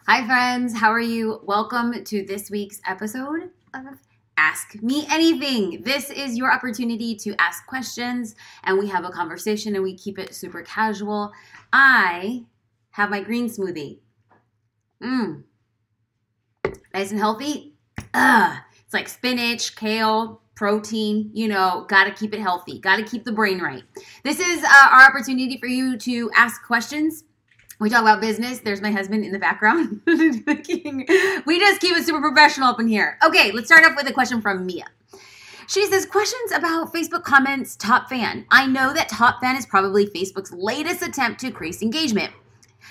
Hi friends, how are you? Welcome to this week's episode of Ask Me Anything. This is your opportunity to ask questions and we have a conversation and we keep it super casual. I have my green smoothie. Nice and healthy. It's like spinach, kale, protein, gotta keep it healthy. Gotta keep the brain right. This is our opportunity for you to ask questions. We talk about business. There's my husband in the background. We just keep it super professional up in here. Okay, let's start off with a question from Mia. She says, questions about Facebook comments, top fan. I know that top fan is probably Facebook's latest attempt to increase engagement.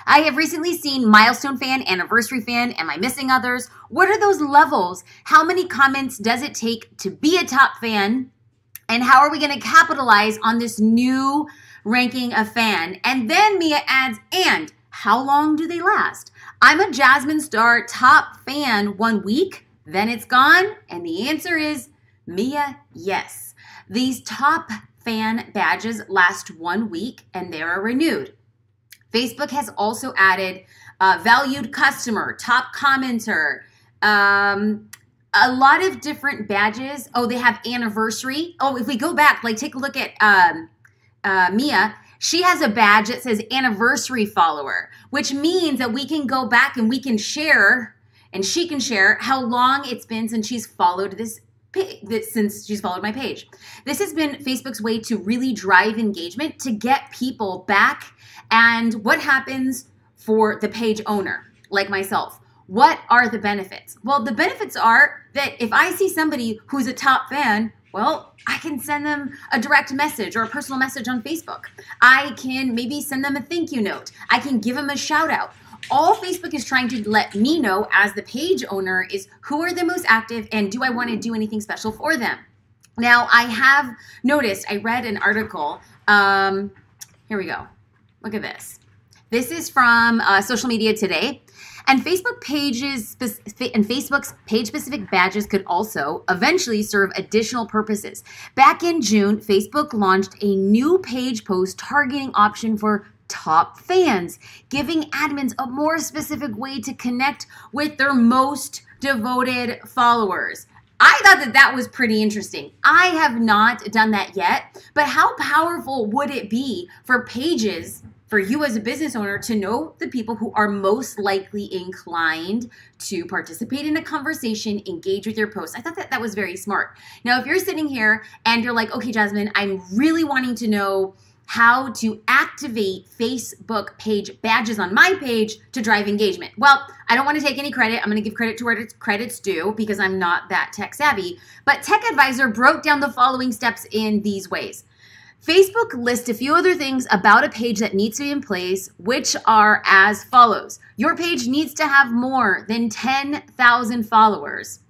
I have recently seen milestone fan, anniversary fan. Am I missing others? What are those levels? How many comments does it take to be a top fan? And how are we going to capitalize on this new ranking of fan? And then Mia adds, and how long do they last? I'm a Jasmine Star top fan 1 week, then it's gone. And the answer is, Mia, yes. These top fan badges last 1 week and they are renewed. Facebook has also added valued customer, top commenter, a lot of different badges. Oh, they have anniversary. Oh, if we go back, take a look at Mia. She has a badge that says anniversary follower, which means that we can go back and we can share, and she can share how long it's been since she's followed since she's followed my page. This has been Facebook's way to really drive engagement, to get people back. And what happens for the page owner, like myself? What are the benefits? Well, the benefits are that if I see somebody who's a top fan, well, I can send them a direct message or a personal message on Facebook. I can maybe send them a thank you note. I can give them a shout out. All Facebook is trying to let me know as the page owner is who are the most active and do I want to do anything special for them? Now, I have noticed, I read an article. Here we go. Look at this. This is from Social Media Today. And Facebook's page-specific badges could also eventually serve additional purposes. Back in June, Facebook launched a new page post targeting option for top fans, giving admins a more specific way to connect with their most devoted followers. I thought that was pretty interesting. I have not done that yet, but how powerful would it be for pages, for you as a business owner, to know the people who are most likely inclined to participate in a conversation, engage with your posts? I thought that was very smart. Now, if you're sitting here and you're like, okay, Jasmine, I'm really wanting to know how to activate Facebook page badges on my page to drive engagement. Well, I don't want to take any credit. I'm going to give credit to where credit's due because I'm not that tech savvy. But Tech Advisor broke down the following steps in these ways. Facebook lists a few other things about a page that needs to be in place, which are as follows. Your page needs to have more than 10,000 followers.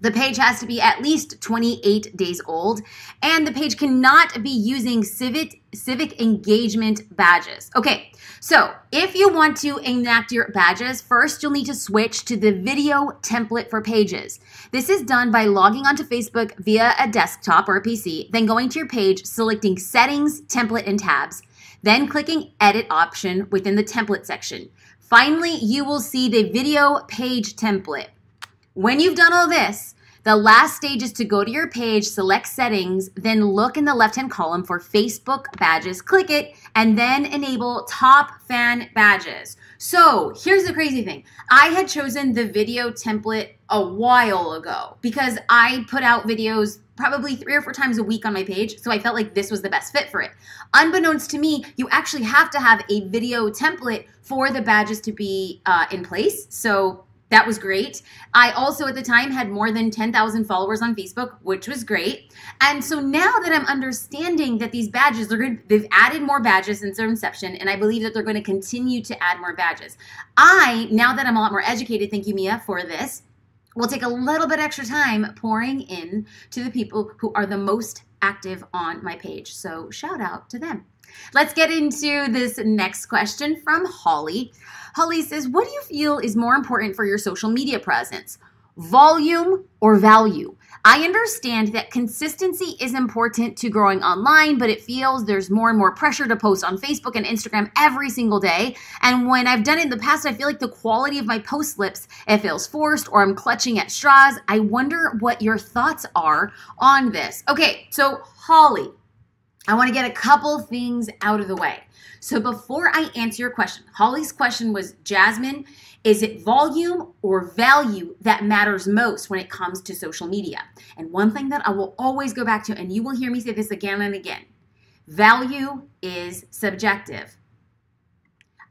The page has to be at least 28 days old, and the page cannot be using civic engagement badges. Okay, so if you want to enact your badges, first you'll need to switch to the video template for pages. This is done by logging onto Facebook via a desktop or a PC, then going to your page, selecting Settings, Template, and Tabs, then clicking Edit option within the template section. Finally, you will see the video page template. When you've done all this, the last stage is to go to your page, select settings, then look in the left-hand column for Facebook badges, click it, and then enable top fan badges. So here's the crazy thing. I had chosen the video template a while ago because I put out videos probably 3 or 4 times a week on my page, so I felt like this was the best fit for it. Unbeknownst to me, you actually have to have a video template for the badges to be in place. So that was great. I also at the time had more than 10,000 followers on Facebook, which was great. And so now that I'm understanding that these badges, they've added more badges since their inception, and I believe that they're going to continue to add more badges. Now that I'm a lot more educated, thank you, Mia, for this, will take a little bit extra time pouring in to the people who are the most active on my page. So shout out to them. Let's get into this next question from Holly. Holly says, what do you feel is more important for your social media presence? volume or value? I understand that consistency is important to growing online, but it feels there's more and more pressure to post on Facebook and Instagram every single day. And when I've done it in the past, I feel like the quality of my post slips, it feels forced or I'm clutching at straws. I wonder what your thoughts are on this. Okay, so Holly, I want to get a couple things out of the way. So before I answer your question, Holly's question was, Jasmine, is it volume or value that matters most when it comes to social media? And one thing that I will always go back to, and you will hear me say this again and again, value is subjective.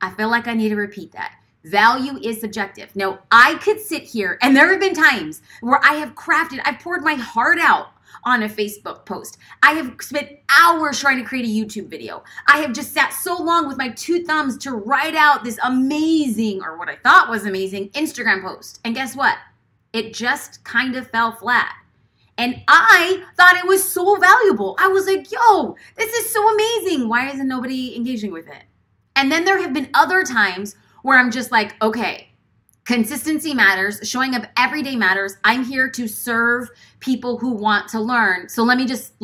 I feel like I need to repeat that. Value is subjective. Now, I could sit here, and there have been times where I've poured my heart out on a Facebook post. I have spent hours trying to create a YouTube video. I have just sat so long with my two thumbs to write out this amazing, or what I thought was amazing, Instagram post. And guess what? It just kind of fell flat. And I thought it was so valuable. I was like, yo, this is so amazing. Why isn't nobody engaging with it? And then there have been other times where I'm just like, okay, consistency matters. Showing up every day matters. I'm here to serve people who want to learn. So let me just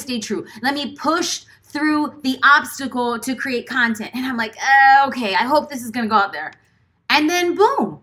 stay true. Let me push through the obstacle to create content. And I'm like, okay, I hope this is going to go out there. And then boom,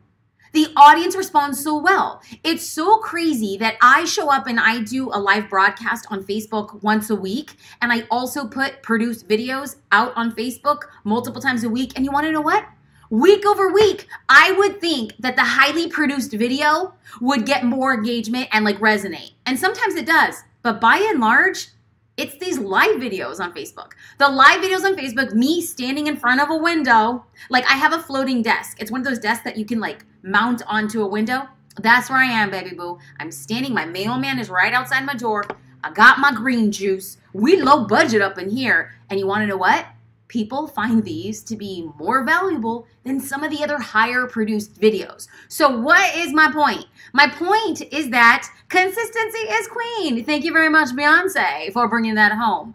the audience responds so well. It's so crazy that I show up and I do a live broadcast on Facebook once a week. And I also produce videos out on Facebook multiple times a week. And you want to know what? Week over week, I would think that the highly produced video would get more engagement and like resonate. And sometimes it does, but by and large, it's these live videos on Facebook. The live videos on Facebook, me standing in front of a window, like I have a floating desk. It's one of those desks that you can like mount onto a window. That's where I am, baby boo. I'm standing, my mailman is right outside my door. I got my green juice. We low budget up in here. And you wanna know what? People find these to be more valuable than some of the other higher produced videos. So what is my point? My point is that consistency is queen. Thank you very much, Beyonce, for bringing that home.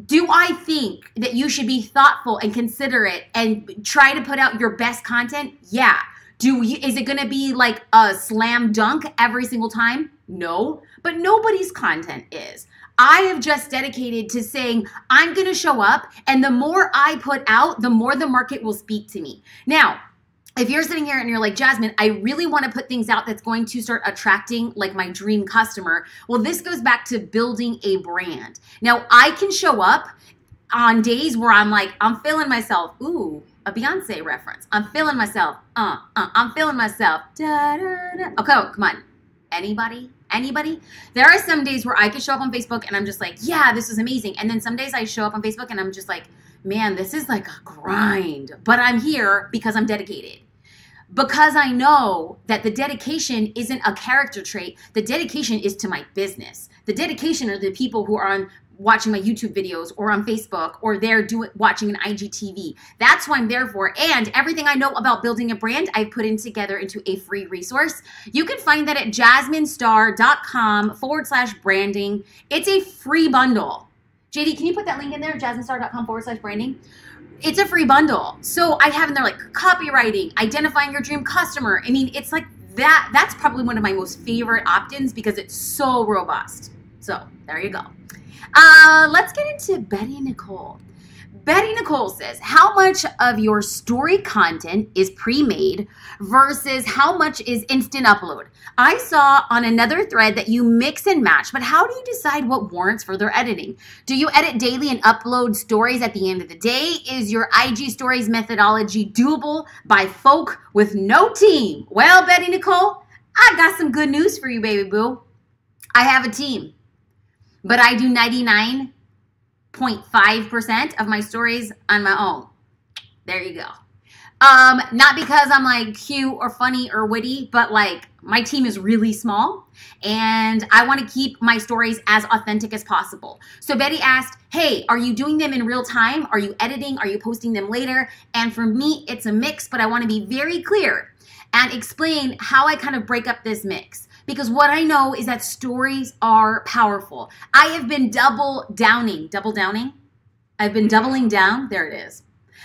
Do I think that you should be thoughtful and considerate and try to put out your best content? Yeah. Is it gonna be like a slam dunk every single time? No, but nobody's content is. I have just dedicated to saying I'm going to show up, and the more I put out, the more the market will speak to me. Now, if you're sitting here and you're like, Jasmine, I really want to put things out that's going to start attracting like my dream customer. Well, this goes back to building a brand. Now, I can show up on days where I'm like, I'm feeling myself. Ooh, a Beyonce reference. I'm feeling myself. I'm feeling myself. Da, da, da. Okay, come on. Anybody? There are some days where I could show up on Facebook and I'm just like, yeah, this is amazing. And then some days I show up on Facebook and I'm just like, man, this is like a grind. But I'm here because I'm dedicated. Because I know that the dedication isn't a character trait. The dedication is to my business. The dedication are the people who are watching my YouTube videos or on Facebook or they're watching an IGTV. That's what I'm there for. And everything I know about building a brand, I've put together into a free resource. You can find that at jasminestar.com/branding. It's a free bundle. JD, can you put that link in there? jasminestar.com/branding. It's a free bundle. So I have in there like copywriting, identifying your dream customer. I mean, it's like that. That's probably one of my most favorite opt-ins because it's so robust. So there you go. Let's get into Betty Nicole. Betty Nicole says, how much of your story content is pre-made versus how much is instant upload? I saw on another thread that you mix and match, but how do you decide what warrants further editing? Do you edit daily and upload stories at the end of the day? Is your IG stories methodology doable by folk with no team? Well, Betty Nicole, I got some good news for you, baby boo. I have a team. But I do 99.5% of my stories on my own. There you go. Not because I'm like cute or funny or witty, but like my team is really small and I want to keep my stories as authentic as possible. So Betty asked, hey, are you doing them in real time? Are you editing? Are you posting them later? And for me, it's a mix, but I want to be very clear and explain how I kind of break up this mix. Because what I know is that stories are powerful. I have been double downing. I've been doubling down. There it is.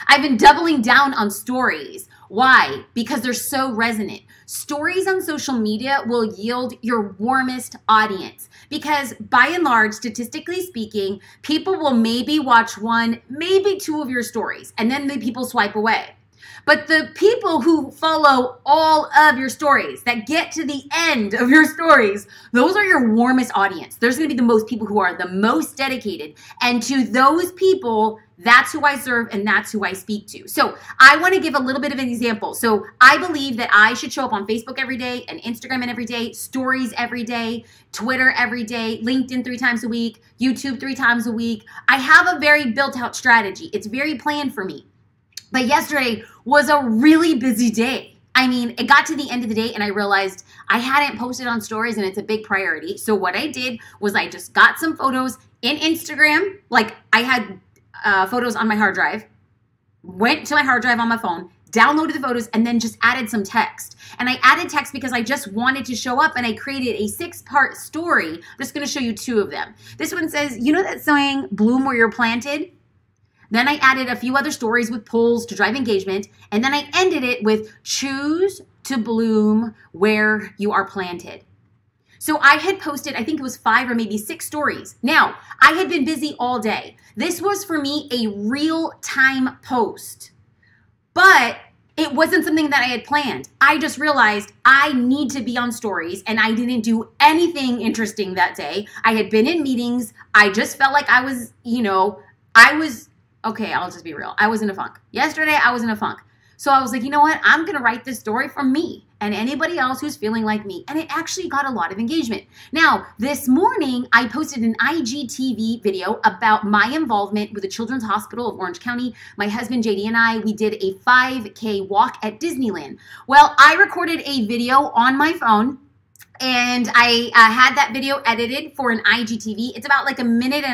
I've been doubling down on stories. Why? Because they're so resonant. Stories on social media will yield your warmest audience because by and large, statistically speaking, people will maybe watch one, maybe two of your stories, and then the people swipe away. But the people who follow all of your stories, that get to the end of your stories, those are your warmest audience. There's going to be the most people who are the most dedicated. And to those people, that's who I serve and that's who I speak to. So I want to give a little bit of an example. So I believe that I should show up on Facebook every day and Instagram every day, stories every day, Twitter every day, LinkedIn 3 times a week, YouTube 3 times a week. I have a very built out strategy. It's very planned for me. But yesterday was a really busy day. I mean, it got to the end of the day and I realized I hadn't posted on stories and it's a big priority. So what I did was I just got some photos in Instagram. Like I had photos on my hard drive, went to my hard drive on my phone, downloaded the photos, and then just added some text. And I added text because I just wanted to show up and I created a 6-part story. I'm just going to show you 2 of them. This one says, you know that saying, bloom where you're planted? Then I added a few other stories with polls to drive engagement. And then I ended it with choose to bloom where you are planted. So I had posted, I think it was 5 or maybe 6 stories. Now, I had been busy all day. This was for me a real-time post, but it wasn't something that I had planned. I just realized I need to be on stories and I didn't do anything interesting that day. I had been in meetings. I just felt like I was, okay, I'll just be real. I was in a funk. Yesterday, I was in a funk. So I was like, you know what? I'm going to write this story for me and anybody else who's feeling like me. And it actually got a lot of engagement. Now, this morning, I posted an IGTV video about my involvement with the Children's Hospital of Orange County. My husband, JD, and I, we did a 5K walk at Disneyland. Well, I recorded a video on my phone. And I had that video edited for an IGTV. It's about like 1.5 minutes,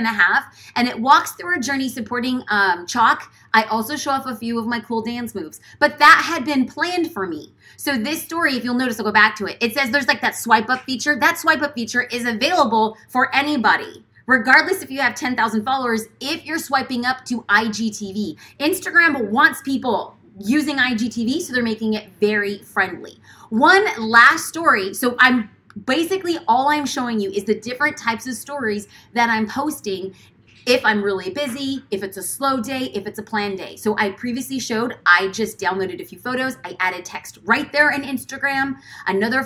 and it walks through a journey supporting chalk. I also show off a few of my cool dance moves, but that had been planned for me. So this story, if you'll notice, I'll go back to it. It says there's like that swipe up feature. That swipe up feature is available for anybody, regardless if you have 10,000 followers, if you're swiping up to IGTV. Instagram wants people using IGTV, so they're making it very friendly. One last story. So I'm basically, all I'm showing you is the different types of stories that I'm posting if I'm really busy, if it's a slow day, if it's a planned day. So I previously showed, I just downloaded a few photos. I added text right there in Instagram. Another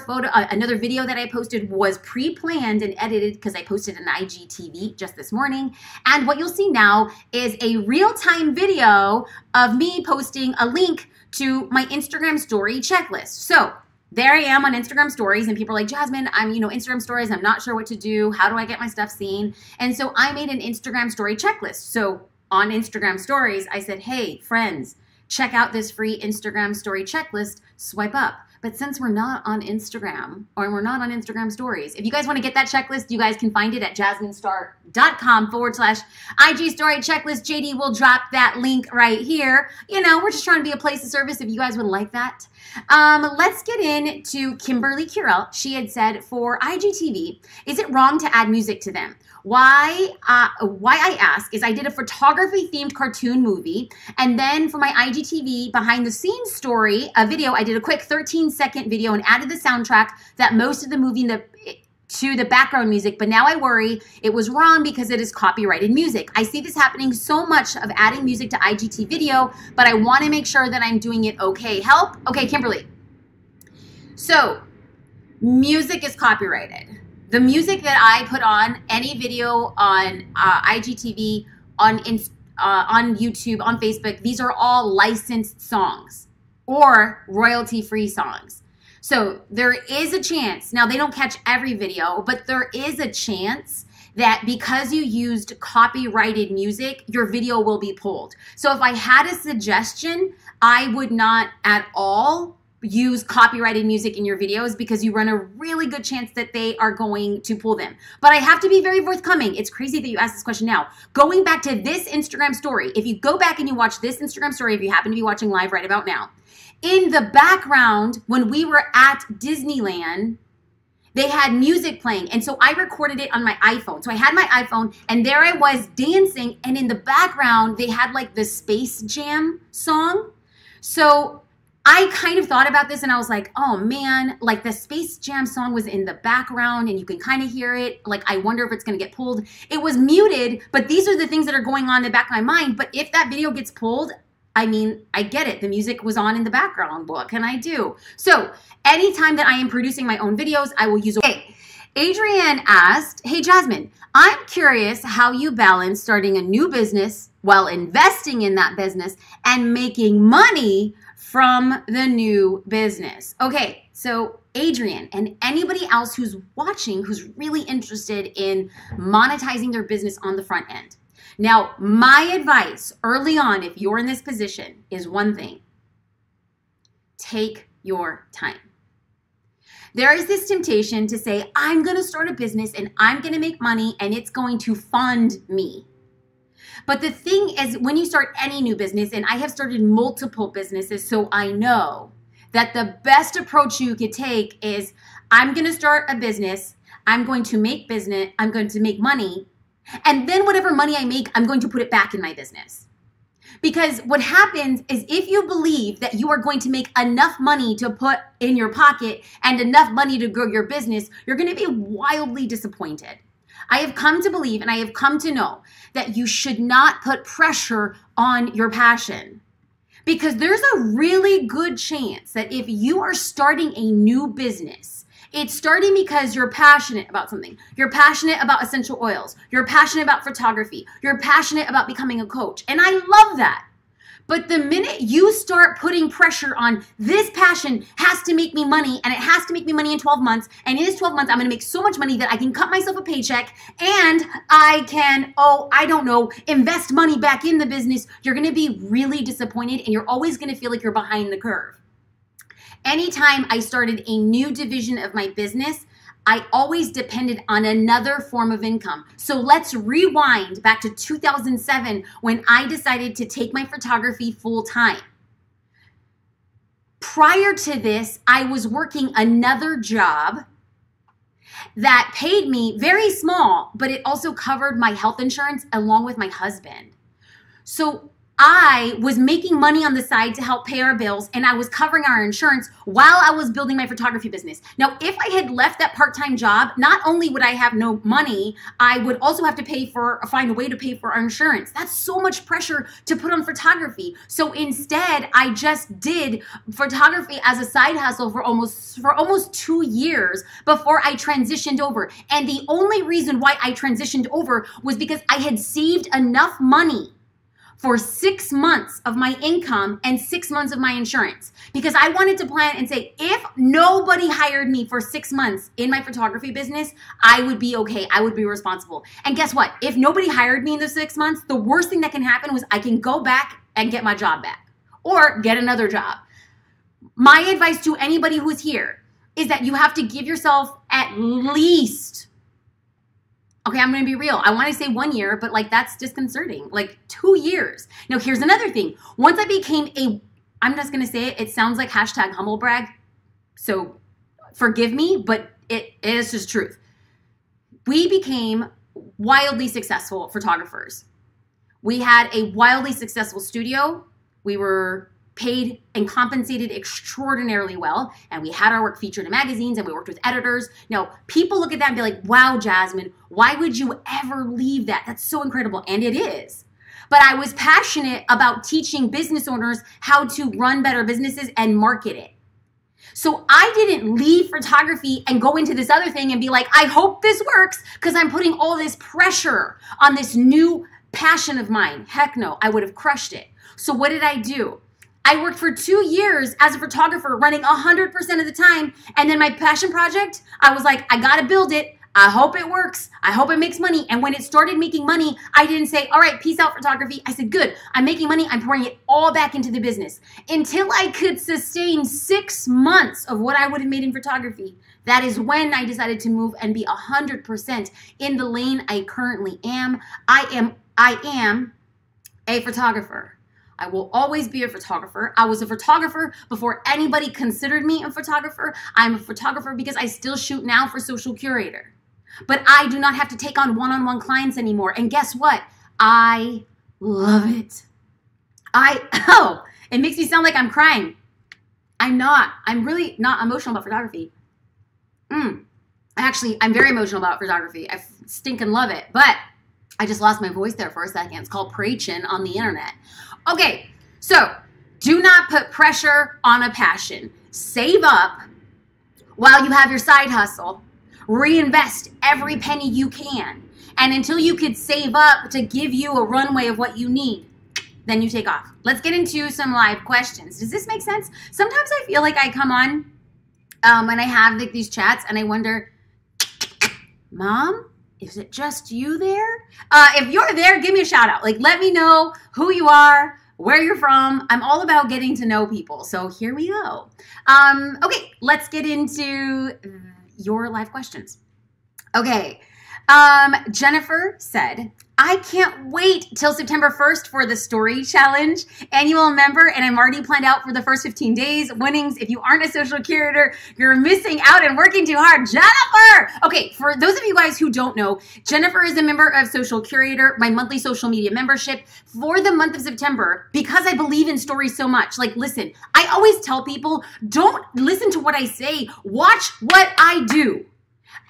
video that I posted was pre-planned and edited because I posted an IGTV just this morning. And what you'll see now is a real-time video of me posting a link to my Instagram story checklist. So there I am on Instagram stories and people are like, Jasmine, I'm, Instagram stories. I'm not sure what to do. How do I get my stuff seen? And so I made an Instagram story checklist. So on Instagram stories, I said, hey, friends, check out this free Instagram story checklist, swipe up. But since we're not on Instagram or we're not on Instagram stories, if you guys want to get that checklist, you guys can find it at jasminestar.com/IG story checklist. JD will drop that link right here. We're just trying to be a place of service if you guys would like that. Let's get into Kimberly Curell. She had said, for IGTV, is it wrong to add music to them? Why I ask is I did a photography-themed cartoon movie, and then for my IGTV behind-the-scenes story, a video, I did a quick 13-second video and added the soundtrack that most of the movie to the background music, but now I worry it was wrong because it is copyrighted music. I see this happening so much of adding music to IGTV video, but I want to make sure that I'm doing it okay. Help? Okay, Kimberly. So, music is copyrighted. The music that I put on any video on IGTV, on YouTube, on Facebook, these are all licensed songs or royalty-free songs. So there is a chance, now they don't catch every video, but there is a chance that because you used copyrighted music, your video will be pulled. So if I had a suggestion, I would not at all use copyrighted music in your videos because you run a really good chance that they are going to pull them. But I have to be very forthcoming. It's crazy that you asked this question now. Going back to this Instagram story, if you go back and you watch this Instagram story, if you happen to be watching live right about now, in the background, when we were at Disneyland, they had music playing. And so I recorded it on my iPhone. So I had my iPhone and there I was dancing. And in the background, they had like the Space Jam song. So I kind of thought about this and I was like, oh man, like the Space Jam song was in the background and you can kind of hear it. Like, I wonder if it's going to get pulled. It was muted, but these are the things that are going on in the back of my mind. But if that video gets pulled, I mean, I get it. The music was on in the background. What can I do? So anytime that I am producing my own videos, I will use. Okay. Adrienne asked, hey, Jasmine, I'm curious how you balance starting a new business while investing in that business and making money from the new business. Okay, so Adrienne and anybody else who's watching who's really interested in monetizing their business on the front end. Now, my advice early on, if you're in this position, is one thing. Take your time. There is this temptation to say, I'm going to start a business and I'm going to make money and it's going to fund me. But the thing is, when you start any new business, and I have started multiple businesses, so I know that the best approach you could take is, I'm going to start a business, I'm going to make money, and then whatever money I make, I'm going to put it back in my business. Because what happens is if you believe that you are going to make enough money to put in your pocket and enough money to grow your business, you're going to be wildly disappointed. I have come to believe and I have come to know that you should not put pressure on your passion. Because there's a really good chance that if you are starting a new business, it's starting because you're passionate about something. You're passionate about essential oils. You're passionate about photography. You're passionate about becoming a coach. And I love that. But the minute you start putting pressure on this passion has to make me money and it has to make me money in 12 months. And in this 12 months, I'm going to make so much money that I can cut myself a paycheck and I can, invest money back in the business. You're going to be really disappointed and you're always going to feel like you're behind the curve. Anytime I started a new division of my business, I always depended on another form of income. So let's rewind back to 2007 when I decided to take my photography full time. Prior to this, I was working another job that paid me very small, but it also covered my health insurance along with my husband. So I was making money on the side to help pay our bills and I was covering our insurance while I was building my photography business. Now, if I had left that part-time job, not only would I have no money, I would also have to find a way to pay for our insurance. That's so much pressure to put on photography. So instead, I just did photography as a side hustle for almost 2 years before I transitioned over. And the only reason why I transitioned over was because I had saved enough money for 6 months of my income and 6 months of my insurance. Because I wanted to plan and say, if nobody hired me for 6 months in my photography business, I would be okay. I would be responsible. And guess what? If nobody hired me in those 6 months, the worst thing that can happen was I can go back and get my job back or get another job. My advice to anybody who's here is that you have to give yourself at least, okay, I'm going to be real. I want to say 1 year, but like that's disconcerting. Like 2 years. Now, here's another thing. Once I became I'm just going to say it. It sounds like hashtag humble brag. So forgive me, but it is just truth. We became wildly successful photographers. We had a wildly successful studio. We were paid and compensated extraordinarily well. And we had our work featured in magazines and we worked with editors. Now, people look at that and be like, wow, Jasmine, why would you ever leave that? That's so incredible. And it is. But I was passionate about teaching business owners how to run better businesses and market it. So I didn't leave photography and go into this other thing and be like, I hope this works because I'm putting all this pressure on this new passion of mine. Heck no, I would have crushed it. So what did I do? I worked for 2 years as a photographer running 100% of the time. And then my passion project, I was like, I got to build it. I hope it works. I hope it makes money. And when it started making money, I didn't say, all right, peace out photography. I said, good, I'm making money. I'm pouring it all back into the business until I could sustain 6 months of what I would have made in photography. That is when I decided to move and be 100% in the lane I currently am. I am a photographer. I will always be a photographer. I was a photographer before anybody considered me a photographer. I'm a photographer because I still shoot now for Social Curator. But I do not have to take on one-on-one clients anymore. And guess what? I love it. It makes me sound like I'm crying. I'm not. I'm really not emotional about photography. Actually, I'm very emotional about photography. I stinking love it. But I just lost my voice there for a second. It's called preaching on the internet. Okay, so do not put pressure on a passion. Save up while you have your side hustle. Reinvest every penny you can. And until you could save up to give you a runway of what you need, then you take off. Let's get into some live questions. Does this make sense? Sometimes I feel like I come on and I have like these chats and I wonder, Mom, is it just you there? If you're there, give me a shout out. Like, let me know who you are, where you're from. I'm all about getting to know people. So here we go. Okay, let's get into your live questions. Okay. Jennifer said, I can't wait till September 1st for the story challenge annual member, and I'm already planned out for the first 15 days. Winnings, if you aren't a social curator, you're missing out and working too hard. Jennifer! Okay, for those of you guys who don't know, Jennifer is a member of Social Curator, my monthly social media membership for the month of September, because I believe in stories so much. Like, listen, I always tell people, don't listen to what I say, watch what I do.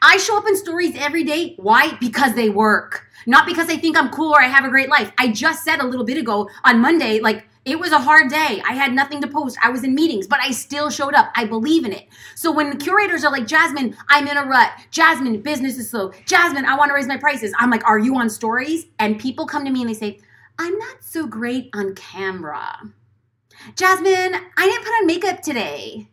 I show up in stories every day. Why? Because they work. Not because I think I'm cool or I have a great life. I just said a little bit ago on Monday, like, it was a hard day. I had nothing to post. I was in meetings, but I still showed up. I believe in it. So when curators are like, Jasmine, I'm in a rut. Jasmine, business is slow. Jasmine, I want to raise my prices. I'm like, are you on stories? And people come to me and they say, I'm not so great on camera. Jasmine, I didn't put on makeup today.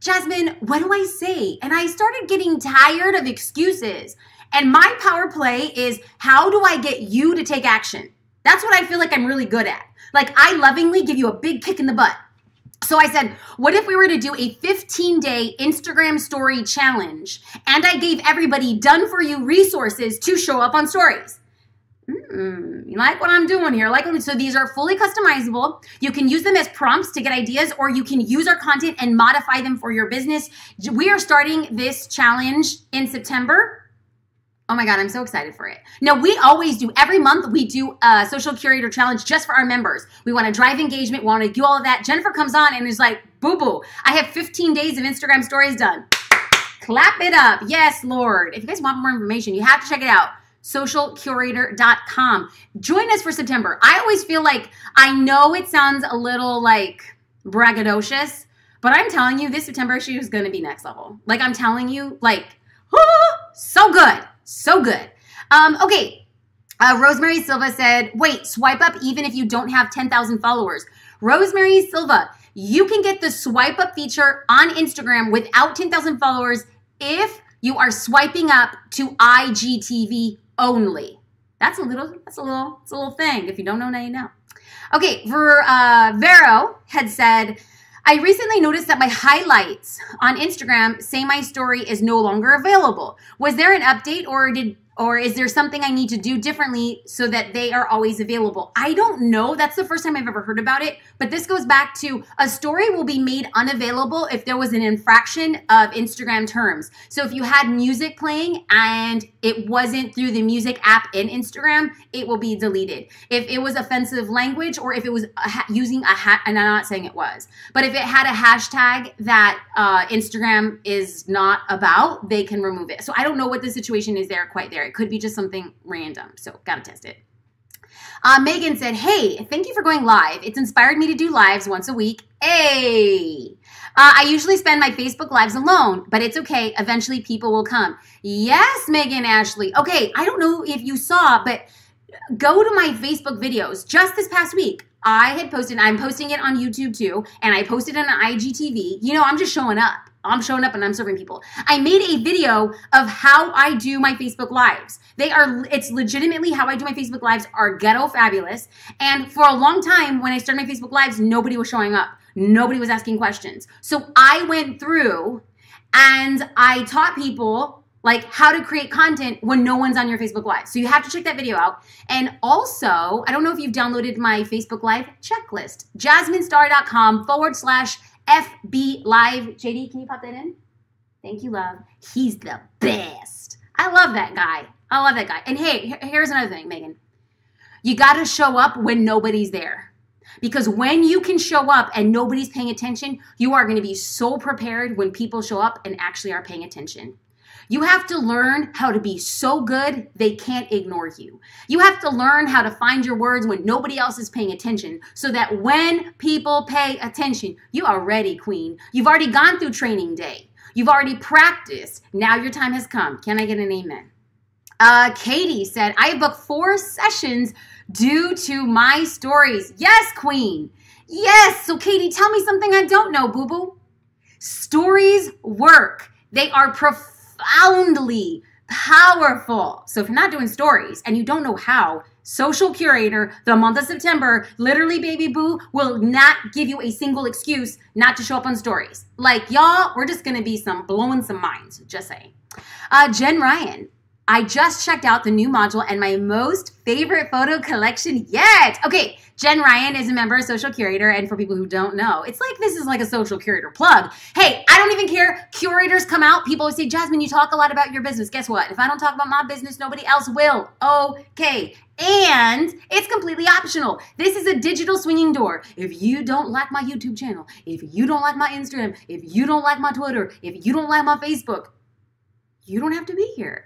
Jasmine, what do I say? And I started getting tired of excuses. And my power play is, how do I get you to take action? That's what I feel like I'm really good at. Like, I lovingly give you a big kick in the butt. So I said, what if we were to do a 15-day Instagram story challenge and I gave everybody done-for-you resources to show up on stories? You like what I'm doing here? So these are fully customizable. You can use them as prompts to get ideas, or you can use our content and modify them for your business. We are starting this challenge in September. Oh my God, I'm so excited for it. Now, we always do, every month we do a social curator challenge just for our members. We want to drive engagement. We want to do all of that. Jennifer comes on and is like, boo-boo, I have 15 days of Instagram stories done. Clap it up. Yes, Lord. If you guys want more information, you have to check it out. socialcurator.com. Join us for September. I always feel like, I know it sounds a little like braggadocious, but I'm telling you, this September she is going to be next level. Like, I'm telling you, like, so good. So good. Okay. Rosemary Silva said, wait, swipe up even if you don't have 10,000 followers. Rosemary Silva, you can get the swipe up feature on Instagram without 10,000 followers if you are swiping up to IGTV only. It's a little thing. If you don't know, now you know. Okay. Vero had said, I recently noticed that my highlights on Instagram say my story is no longer available. Was there an update, or is there something I need to do differently so that they are always available? I don't know. That's the first time I've ever heard about it. But this goes back to, a story will be made unavailable if there was an infraction of Instagram terms. So if you had music playing and it wasn't through the music app in Instagram, it will be deleted. If it was offensive language, or if it was using a and I'm not saying it was, but if it had a hashtag that Instagram is not about, they can remove it. So I don't know what the situation is there quite there. It could be just something random. So gotta test it. Megan said, hey, thank you for going live. It's inspired me to do lives once a week. Hey, I usually spend my Facebook lives alone, but it's okay. Eventually people will come. Yes, Megan Ashley. Okay, I don't know if you saw, but go to my Facebook videos. Just this past week, I had posted, I'm posting it on YouTube too, and I posted it on IGTV. You know, I'm just showing up. I'm showing up and I'm serving people. I made a video of how I do my Facebook lives. It's legitimately how I do my Facebook lives are ghetto fabulous. And for a long time, when I started my Facebook lives, nobody was showing up. Nobody was asking questions. So I went through and I taught people like how to create content when no one's on your Facebook Live. So you have to check that video out. And also, I don't know if you've downloaded my Facebook Live checklist, jasminestar.com/FB Live. JD, can you pop that in? Thank you, love. He's the best. I love that guy. I love that guy. And hey, here's another thing, Megan. You got to show up when nobody's there. Because when you can show up and nobody's paying attention, you are going to be so prepared when people show up and actually are paying attention. You have to learn how to be so good they can't ignore you. You have to learn how to find your words when nobody else is paying attention so that when people pay attention, you are ready, queen. You've already gone through training day. You've already practiced. Now your time has come. Can I get an amen? Katie said, I have booked 4 sessions due to my stories. Yes, queen. Yes. So Katie, tell me something I don't know, boo-boo. Stories work. They are profoundly powerful. So if you're not doing stories and you don't know how, Social Curator, the month of September, literally, baby boo, will not give you a single excuse not to show up on stories. Like, y'all, we're just going to be blowing some minds. Just saying. Jen Ryan. I just checked out the new module and my most favorite photo collection yet. Okay, Jen Ryan is a member of Social Curator, and for people who don't know, it's like this is like a Social Curator plug. Hey, I don't even care. Curators come out. People always say, Jasmine, you talk a lot about your business. Guess what? If I don't talk about my business, nobody else will. Okay. And it's completely optional. This is a digital swinging door. If you don't like my YouTube channel, if you don't like my Instagram, if you don't like my Twitter, if you don't like my Facebook, you don't have to be here.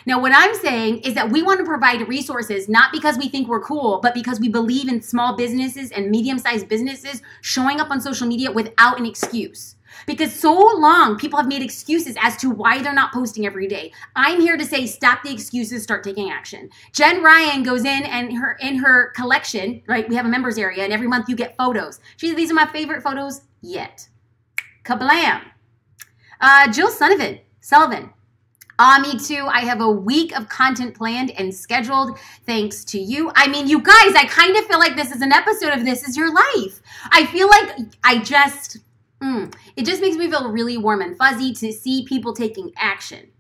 Now, what I'm saying is that we want to provide resources, not because we think we're cool, but because we believe in small businesses and medium-sized businesses showing up on social media without an excuse. Because so long, people have made excuses as to why they're not posting every day. I'm here to say, stop the excuses, start taking action. Jen Ryan goes in and in her collection, right? We have a members area, and every month you get photos. She said, these are my favorite photos yet. Kablam. Jill Sullivan. Me too. I have a week of content planned and scheduled thanks to you. I mean, you guys, I kind of feel like this is an episode of This Is Your Life. I feel like it just makes me feel really warm and fuzzy to see people taking action.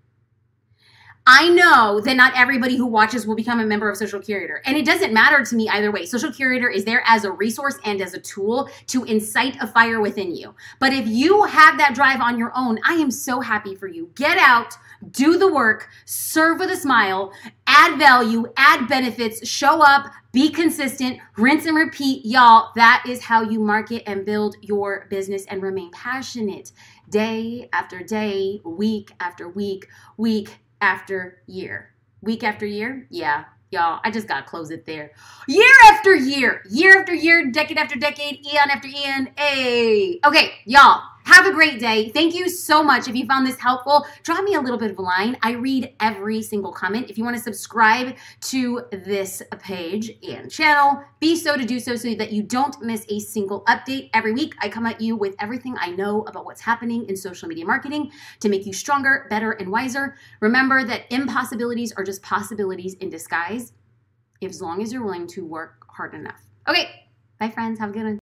I know that not everybody who watches will become a member of Social Curator, and it doesn't matter to me either way. Social Curator is there as a resource and as a tool to incite a fire within you. But if you have that drive on your own, I am so happy for you. Get out, do the work, serve with a smile, add value, add benefits, show up, be consistent, rinse and repeat. Y'all, that is how you market and build your business and remain passionate day after day, week after week, week after year. Week after year? Yeah, y'all, I just gotta close it there. Year after year, decade after decade, eon after eon. Hey. Okay, y'all, have a great day. Thank you so much. If you found this helpful, drop me a little bit of a line. I read every single comment. If you want to subscribe to this page and channel, be so to do so that you don't miss a single update. Every week, I come at you with everything I know about what's happening in social media marketing to make you stronger, better, and wiser. Remember that impossibilities are just possibilities in disguise, as long as you're willing to work hard enough. Okay, bye friends. Have a good one.